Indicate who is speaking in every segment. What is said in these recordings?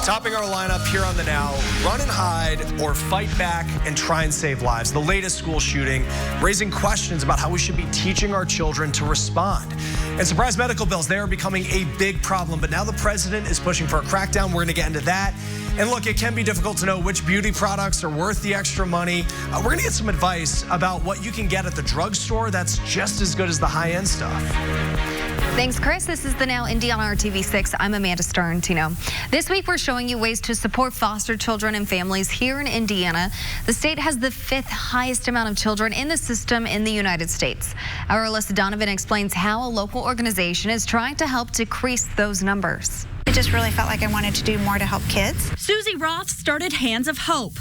Speaker 1: Topping our lineup here on The Now, run and hide or fight back and try and save lives. The latest school shooting raising questions about how we should be teaching our children to respond. And surprise medical bills, they are becoming a big problem. But now the president is pushing for a crackdown. We're going to get into that. And look, it can be difficult to know which beauty products are worth the extra money. We're going to get some advice about what you can get at the drugstore that's just as good as the high-end stuff.
Speaker 2: Thanks, Chris. This is The Now Indy on RTV6. I'm Amanda Stern-Tino. This week, we're showing you ways to support foster children and families here in Indiana. The state has the 5th highest amount of children in the system in the United States. Our Alyssa Donovan explains how a local organization is trying to help decrease those numbers.
Speaker 3: I just really felt like I wanted to do more to help kids.
Speaker 4: Susie Roth started Hands of Hope,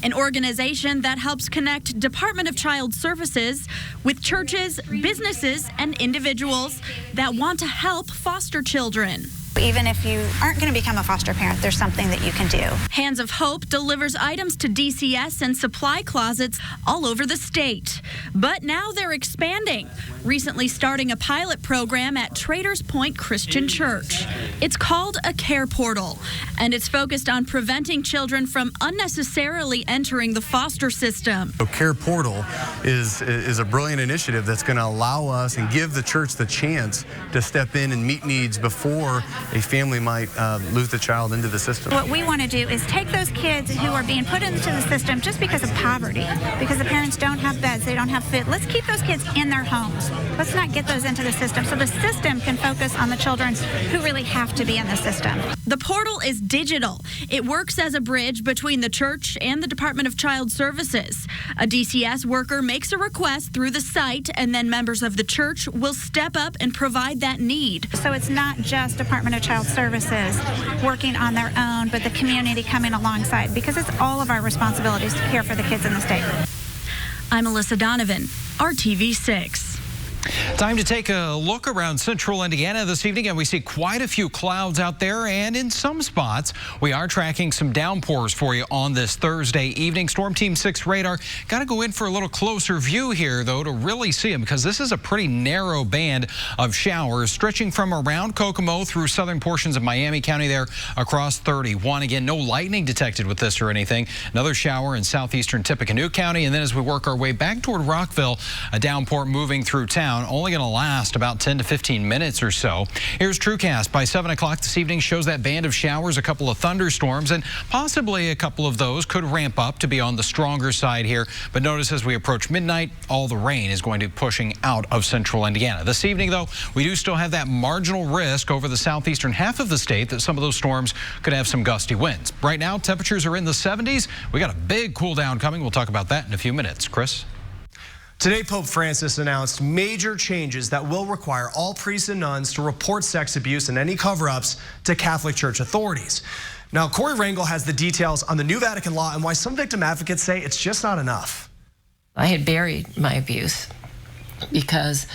Speaker 4: an organization that helps connect Department of Child Services with churches, businesses, and individuals that want to help foster children.
Speaker 3: Even if you aren't going to become a foster parent, there's something that you can do.
Speaker 4: Hands of Hope delivers items to DCS and supply closets all over the state. But now they're expanding, recently starting a pilot program at Traders Point Christian Church. It's called a Care Portal, and it's focused on preventing children from unnecessarily entering the foster system.
Speaker 5: A Care Portal is a brilliant initiative that's going to allow us and give the church the chance to step in and meet needs before a family might lose the child into the system.
Speaker 3: What we want to do is take those kids who are being put into the system just because of poverty, because the parents don't have beds, they don't have food. Let's keep those kids in their homes. Let's not get those into the system so the system can focus on the children who really have to be in the system.
Speaker 4: The portal is digital. It works as a bridge between the church and the Department of Child Services. A DCS worker makes a request through the site, and then members of the church will step up and provide that need.
Speaker 3: So it's not just Department of Child Services working on their own, but the community coming alongside, because it's all of our responsibilities to care for the kids in the state.
Speaker 4: I'm Alyssa Donovan, RTV6.
Speaker 6: Time to take a look around central Indiana this evening, and we see quite a few clouds out there, and in some spots we are tracking some downpours for you on this Thursday evening. Storm Team 6 radar got to go in for a little closer view here, though, to really see them, because this is a pretty narrow band of showers stretching from around Kokomo through southern portions of Miami County there across 31. Again, no lightning detected with this or anything. Another shower in southeastern Tippecanoe County, and then as we work our way back toward Rockville, a downpour moving through town. Only going to last about 10 to 15 minutes or so. Here's TrueCast by 7 o'clock this evening. Shows that band of showers, a couple of thunderstorms, and possibly a couple of those could ramp up to be on the stronger side here. But notice as we approach midnight, all the rain is going to be pushing out of central Indiana. This evening, though, we do still have that marginal risk over the southeastern half of the state that some of those storms could have some gusty winds. Right now, temperatures are in the 70s. We got a big cool down coming. We'll talk about that in a few minutes. Chris?
Speaker 1: Today, Pope Francis announced major changes that will require all priests and nuns to report sex abuse and any cover-ups to Catholic Church authorities. Now, Corey Rangel has the details on the new Vatican law and why some victim advocates say it's just not enough.
Speaker 7: I had buried my abuse because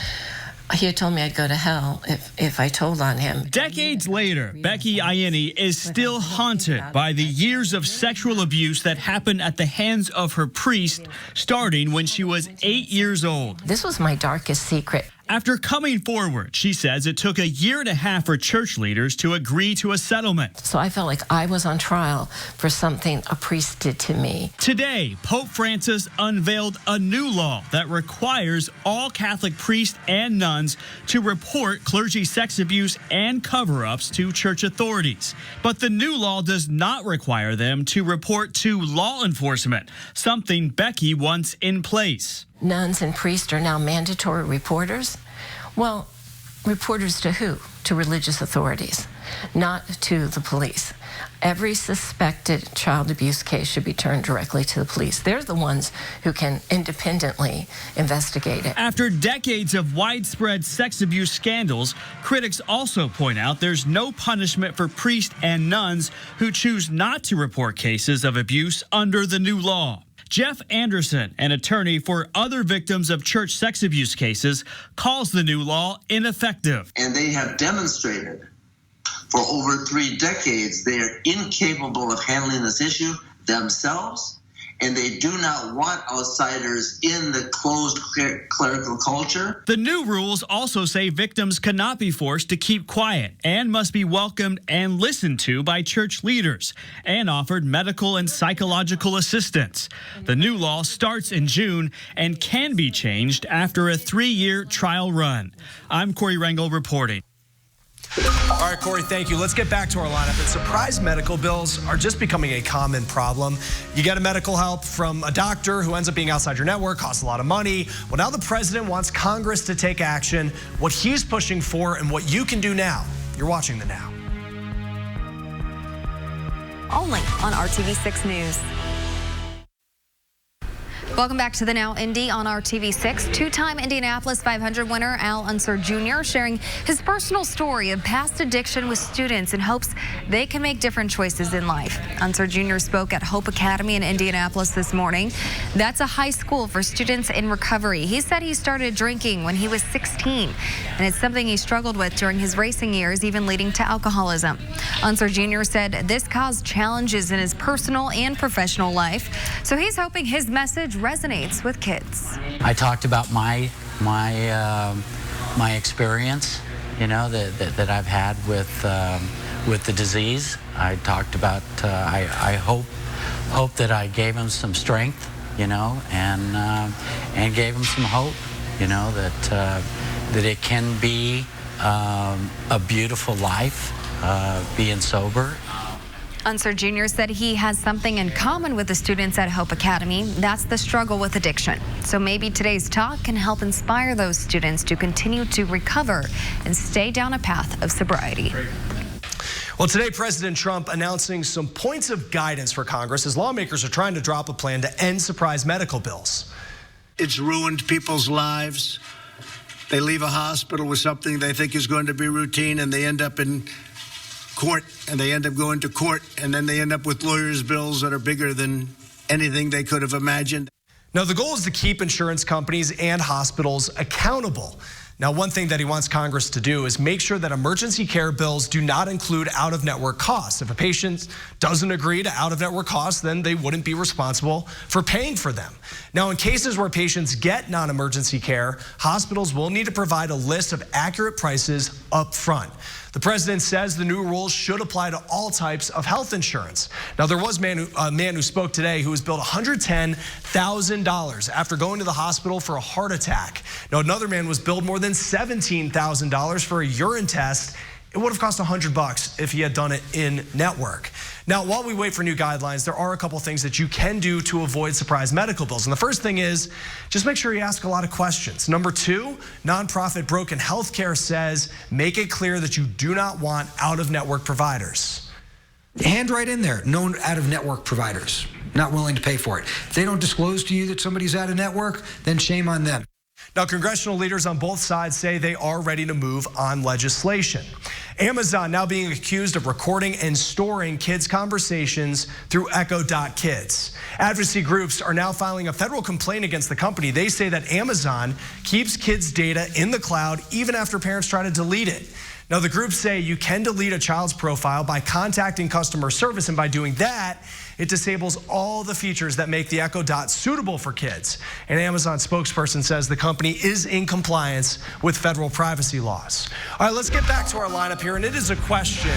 Speaker 7: he had told me I'd go to hell if I told on him.
Speaker 8: Decades later, Becky Ianni is still haunted by the years of sexual abuse that happened at the hands of her priest, starting when she was 8 years old.
Speaker 7: This was my darkest secret.
Speaker 8: After coming forward, she says it took 1.5 years for church leaders to agree to a settlement.
Speaker 7: So I felt like I was on trial for something a priest did to me.
Speaker 8: Today, Pope Francis unveiled a new law that requires all Catholic priests and nuns to report clergy sex abuse and cover-ups to church authorities. But the new law does not require them to report to law enforcement, something Becky wants in place.
Speaker 7: Nuns and priests are now mandatory reporters. Well, reporters to who? To religious authorities, not to the police. Every suspected child abuse case should be turned directly to the police. They're the ones who can independently investigate it.
Speaker 8: After decades of widespread sex abuse scandals, critics also point out there's no punishment for priests and nuns who choose not to report cases of abuse under the new law. Jeff Anderson, an attorney for other victims of church sex abuse cases, calls the new law ineffective.
Speaker 9: And they have demonstrated for over 3 decades they are incapable of handling this issue themselves and they do not want outsiders in the closed clerical culture.
Speaker 8: The new rules also say victims cannot be forced to keep quiet and must be welcomed and listened to by church leaders and offered medical and psychological assistance. The new law starts in June and can be changed after a 3-year trial run. I'm Corey Rengel reporting.
Speaker 1: All right, Corey, thank you. Let's get back to our lineup. And surprise medical bills are just becoming a common problem. You get a medical help from a doctor who ends up being outside your network, costs a lot of money. Well, now the president wants Congress to take action, what he's pushing for and what you can do now. You're watching The Now.
Speaker 2: Only on RTV6 News. Welcome back to The Now Indy on RTV6. Two-time Indianapolis 500 winner Al Unser Jr. sharing his personal story of past addiction with students in hopes they can make different choices in life. Unser Jr. spoke at Hope Academy in Indianapolis this morning. That's a high school for students in recovery. He said he started drinking when he was 16, and it's something he struggled with during his racing years, even leading to alcoholism. Unser Jr. said this caused challenges in his personal and professional life, so he's hoping his message resonates with kids.
Speaker 10: I talked about my experience, you know, that I've had with the disease. I talked about I hope that I gave him some strength, you know, and gave him some hope, you know, that it can be a beautiful life being sober.
Speaker 2: Unser Jr. said he has something in common with the students at Hope Academy. That's the struggle with addiction. So maybe today's talk can help inspire those students to continue to recover and stay down a path of sobriety.
Speaker 1: Well, today, President Trump announcing some points of guidance for Congress as lawmakers are trying to drop a plan to end surprise medical bills.
Speaker 11: It's ruined people's lives. They leave a hospital with something they think is going to be routine, and they end up in court, and they end up going to court, and then they end up with lawyers' bills that are bigger than anything they could have imagined.
Speaker 1: Now, the goal is to keep insurance companies and hospitals accountable. Now, one thing that he wants Congress to do is make sure that emergency care bills do not include out-of-network costs. If a patient doesn't agree to out-of-network costs, then they wouldn't be responsible for paying for them. Now, in cases where patients get non-emergency care, hospitals will need to provide a list of accurate prices up front. The president says the new rules should apply to all types of health insurance. Now, there was a man who spoke today who was billed $110,000 after going to the hospital for a heart attack. Now, another man was billed more than $17,000 for a urine test. It would have cost $100 if he had done it in network. Now, while we wait for new guidelines, there are a couple things that you can do to avoid surprise medical bills. And the first thing is just make sure you ask a lot of questions. Number two, nonprofit Broken Healthcare says make it clear that you do not want out-of-network providers.
Speaker 12: Hand right in there, no out-of-network providers, not willing to pay for it. If they don't disclose to you that somebody's out-of-network, then shame on them.
Speaker 1: Now, congressional leaders on both sides say they are ready to move on legislation. Amazon now being accused of recording and storing kids' conversations through Echo.Kids. Advocacy groups are now filing a federal complaint against the company. They say that Amazon keeps kids' data in the cloud even after parents try to delete it. Now, the groups say you can delete a child's profile by contacting customer service, and by doing that, it disables all the features that make the Echo Dot suitable for kids. An Amazon spokesperson says the company is in compliance with federal privacy laws. All right, let's get back to our lineup here, and it is a question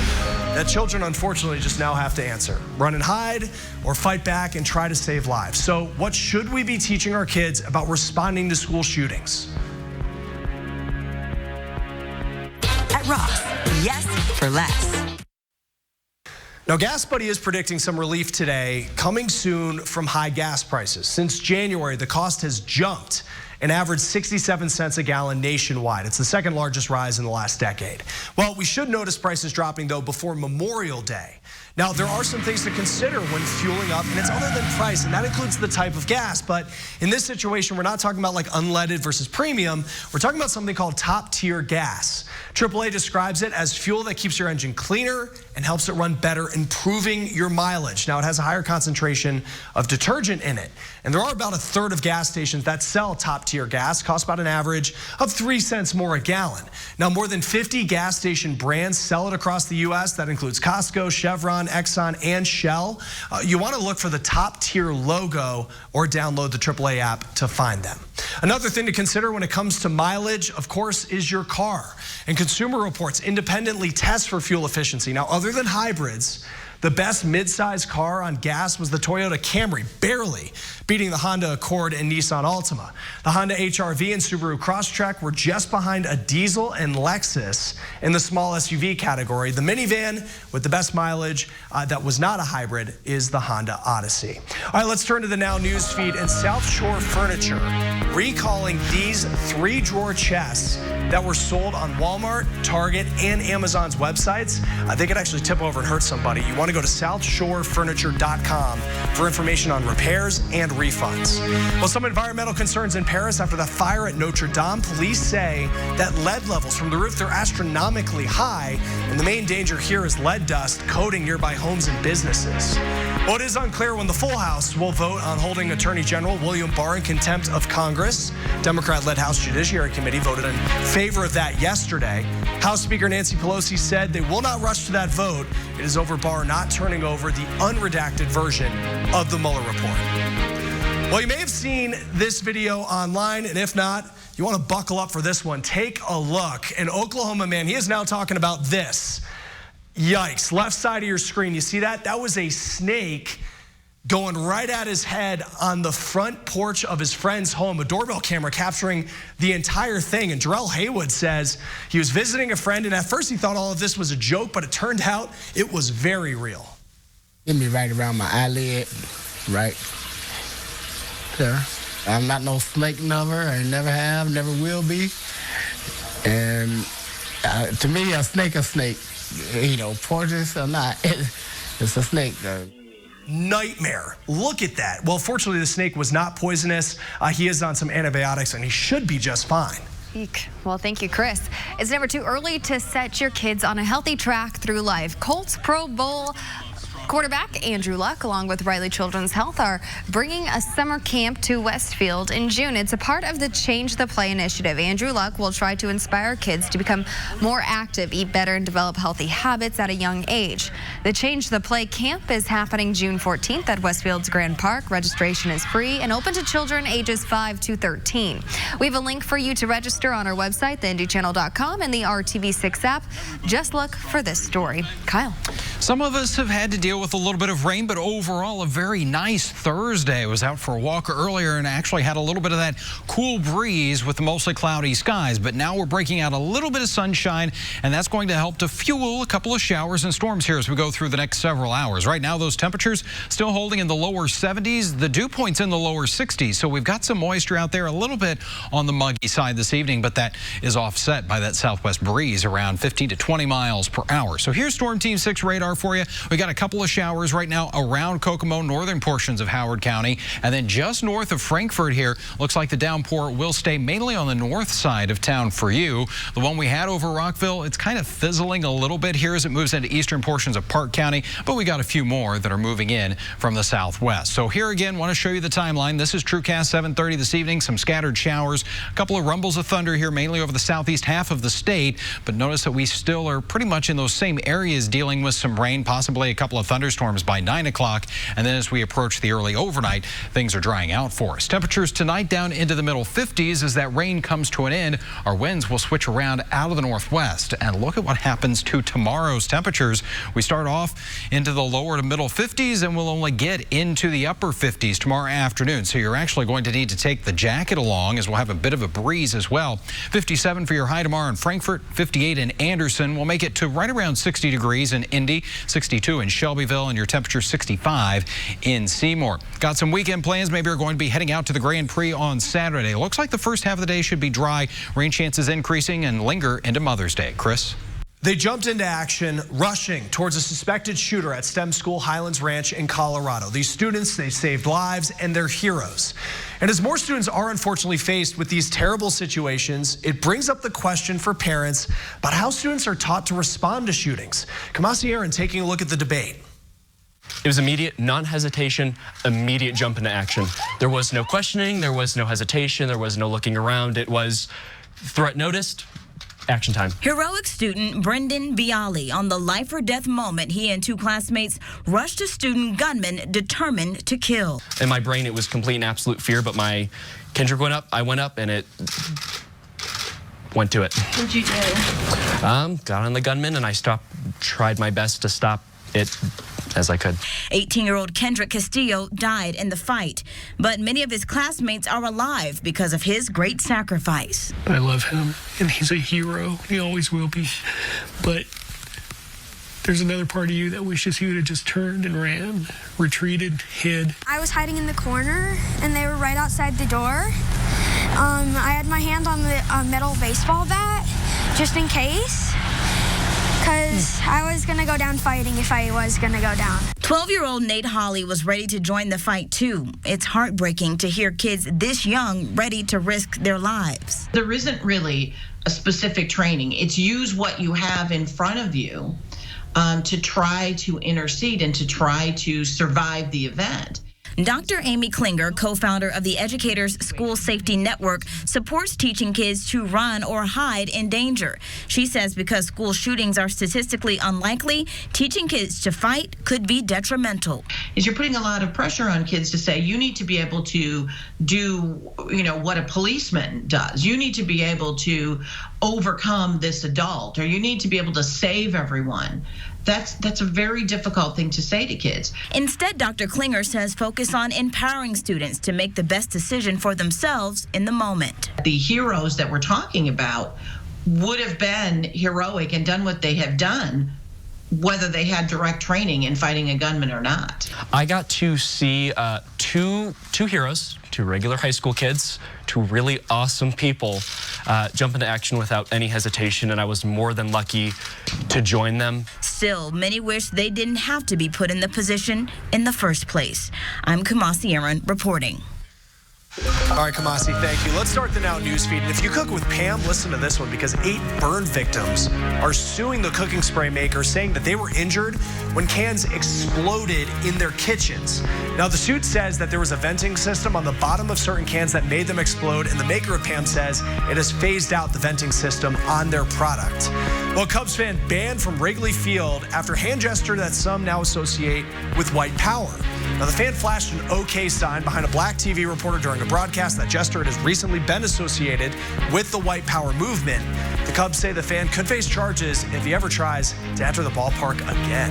Speaker 1: that children unfortunately just now have to answer. Run and hide or fight back and try to save lives. So what should we be teaching our kids about responding to school shootings?
Speaker 13: At Ross, yes for less.
Speaker 1: Now, Gas Buddy is predicting some relief today, coming soon from high gas prices. Since January, the cost has jumped and averaged 67 cents a gallon nationwide. It's the second largest rise in the last decade. Well, we should notice prices dropping, though, before Memorial Day. Now, there are some things to consider when fueling up, and it's other than price, and that includes the type of gas. But in this situation, we're not talking about like unleaded versus premium. We're talking about something called top-tier gas. AAA describes it as fuel that keeps your engine cleaner and helps it run better, improving your mileage. Now, it has a higher concentration of detergent in it. And there are about a third of gas stations that sell top-tier top-tier gas costs about an average of 3 cents more a gallon. Now, more than 50 gas station brands sell it across the U.S. That includes Costco, Chevron, Exxon, and Shell. You want to look for the top-tier logo or download the AAA app to find them. Another thing to consider when it comes to mileage, of course, is your car. And Consumer Reports independently test for fuel efficiency. Now, other than hybrids, the best mid-size car on gas was the Toyota Camry, barely beating the Honda Accord and Nissan Altima. The Honda HR-V and Subaru Crosstrek were just behind a diesel and Lexus in the small SUV category. The minivan with the best mileage that was not a hybrid is the Honda Odyssey. All right, let's turn to the Now News feed. And South Shore Furniture recalling these 3-drawer chests that were sold on Walmart, Target, and Amazon's websites. They could actually tip over and hurt somebody. You want to go to southshorefurniture.com for information on repairs and refunds. Well, some environmental concerns in Paris after the fire at Notre Dame. Police say that lead levels from the roof, they're astronomically high, and the main danger here is lead dust coating nearby homes and businesses. Well, it is unclear when the full House will vote on holding Attorney General William Barr in contempt of Congress. Democrat-led House Judiciary Committee voted in favor of that yesterday. House Speaker Nancy Pelosi said they will not rush to that vote. It is over Barr not turning over the unredacted version of the Mueller report. Well, you may have seen this video online, and if not, you want to buckle up for this one. Take a look. An Oklahoma man, he is now talking about this. Yikes, left side of your screen. You see that? That was a snake going right at his head on the front porch of his friend's home. A doorbell camera capturing the entire thing. And Jarrell Haywood says he was visiting a friend, and at first he thought all of this was a joke, but it turned out it was very real.
Speaker 14: Hit me right around my eyelid, right there. I'm not no snake lover. I never have, never will be. And to me, a snake, you know, poisonous or not, it's a snake, though.
Speaker 1: Nightmare. Look at that. Well, fortunately, the snake was not poisonous. He is on some antibiotics, and he should be just fine.
Speaker 2: Eek. Well, thank you, Chris. It's never too early to set your kids on a healthy track through life. Colts Pro Bowl quarterback Andrew Luck, along with Riley Children's Health, are bringing a summer camp to Westfield in June. It's a part of the Change the Play initiative. Andrew Luck will try to inspire kids to become more active, eat better, and develop healthy habits at a young age. The Change the Play camp is happening June 14th at Westfield's Grand Park. Registration is free and open to children ages 5 to 13. We have a link for you to register on our website, theindychannel.com, and the RTV6 app. Just look for this story. Kyle.
Speaker 6: Some of us have had to deal with a little bit of rain, but overall a very nice Thursday. I was out for a walk earlier and actually had a little bit of that cool breeze with the mostly cloudy skies, but now we're breaking out a little bit of sunshine, and that's going to help to fuel a couple of showers and storms here as we go through the next several hours. Right now, those temperatures still holding in the lower 70s. The dew point's in the lower 60s, so we've got some moisture out there, a little bit on the muggy side this evening, but that is offset by that southwest breeze around 15 to 20 miles per hour. So here's Storm Team 6 radar for you. We got a couple of showers right now around Kokomo, northern portions of Howard County, and then just north of Frankfort here, looks like the downpour will stay mainly on the north side of town for you. The one we had over Rockville, it's kind of fizzling a little bit here as it moves into eastern portions of Park County, but we got a few more that are moving in from the southwest. So here again, want to show you the timeline. This is TrueCast 7:30 this evening. Some scattered showers, a couple of rumbles of thunder here, mainly over the southeast half of the state, but notice that we still are pretty much in those same areas dealing with some rain, possibly a couple of thunderstorms by 9 o'clock, and then as we approach the early overnight, things are drying out for us. Temperatures tonight down into the middle 50s. As that rain comes to an end, our winds will switch around out of the northwest, and look at what happens to tomorrow's temperatures. We start off into the lower to middle 50s, and we'll only get into the upper 50s tomorrow afternoon, so you're actually going to need to take the jacket along as we'll have a bit of a breeze as well. 57 for your high tomorrow in Frankfort, 58 in Anderson. We'll make it to right around 60 degrees in Indy, 62 in Shelbyville, and your temperature 65 in Seymour. Got some weekend plans. Maybe you're going to be heading out to the Grand Prix on Saturday. Looks like the first half of the day should be dry. Rain chances increasing and linger into Mother's Day. Chris?
Speaker 1: They jumped into action, rushing towards a suspected shooter at STEM School Highlands Ranch in Colorado. These students, they saved lives, and they're heroes. And as more students are unfortunately faced with these terrible situations, it brings up the question for parents about how students are taught to respond to shootings. Kamasi Aaron taking a look at the debate.
Speaker 15: It was immediate, non-hesitation, immediate jump into action. There was no questioning, there was no hesitation, there was no looking around. It was threat noticed, action time.
Speaker 16: Heroic student Brendan Bialy on the life or death moment he and two classmates rushed a student gunman determined to kill.
Speaker 15: In my brain, it was complete and absolute fear, but my Kendrick went up, I went up, and it went to it.
Speaker 16: What'd you do?
Speaker 15: Got on the gunman, and I tried my best to stop it as I could.
Speaker 16: 18-year-old Kendrick Castillo died in the fight, but many of his classmates are alive because of his great sacrifice.
Speaker 17: I love him, and he's a hero. He always will be. But there's another part of you that wishes he would have just turned and ran, retreated, hid.
Speaker 18: I was hiding in the corner, and they were right outside the door. I had my hand on the metal baseball bat, just in case. Because I was going to go down fighting if I was going to go down.
Speaker 16: 12-year-old Nate Hawley was ready to join the fight, too. It's heartbreaking to hear kids this young ready to risk their lives.
Speaker 19: There isn't really a specific training. It's use what you have in front of you to try to intercede and to try to survive the event.
Speaker 16: Dr. Amy Klinger, co-founder of the Educators School Safety Network, supports teaching kids to run or hide in danger. She says because school shootings are statistically unlikely, teaching kids to fight could be detrimental.
Speaker 19: You're putting a lot of pressure on kids to say, you need to be able to do, what a policeman does. You need to be able to overcome this adult, or you need to be able to save everyone. That's a very difficult thing to say to kids.
Speaker 16: Instead, Dr. Klinger says focus on empowering students to make the best decision for themselves in the moment.
Speaker 19: The heroes that we're talking about would have been heroic and done what they have done, whether they had direct training in fighting a gunman or not.
Speaker 15: I got to see two heroes, two regular high school kids, two really awesome people jump into action without any hesitation, and I was more than lucky to join them.
Speaker 16: Still, many wish they didn't have to be put in the position in the first place. I'm Kamasi Aaron reporting.
Speaker 1: All right, Kamasi, thank you. Let's start the Now News feed. And if you cook with Pam, listen to this one, because 8 burn victims are suing the cooking spray maker, saying that they were injured when cans exploded in their kitchens. Now, the suit says that there was a venting system on the bottom of certain cans that made them explode, and the maker of Pam says it has phased out the venting system on their product. Well, a Cubs fan banned from Wrigley Field after hand gesture that some now associate with white power. Now, the fan flashed an OK sign behind a black TV reporter during a broadcast. That gesture has recently been associated with the white power movement. The Cubs say the fan could face charges if he ever tries to enter the ballpark again.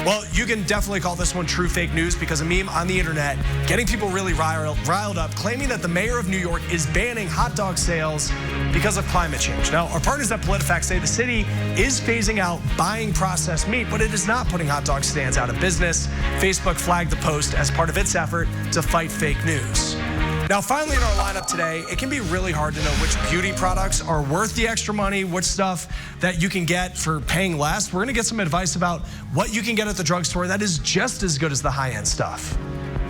Speaker 1: Well, you can definitely call this one true fake news, because a meme on the internet getting people really riled up, claiming that the mayor of New York is banning hot dog sales because of climate change. Now, our partners at PolitiFact say the city is phasing out buying processed meat, but it is not putting hot dog stands out of business. Facebook flagged the post as part of its effort to fight fake news. Now, finally in our lineup today, it can be really hard to know which beauty products are worth the extra money, which stuff that you can get for paying less. We're going to get some advice about what you can get at the drugstore that is just as good as the high-end stuff.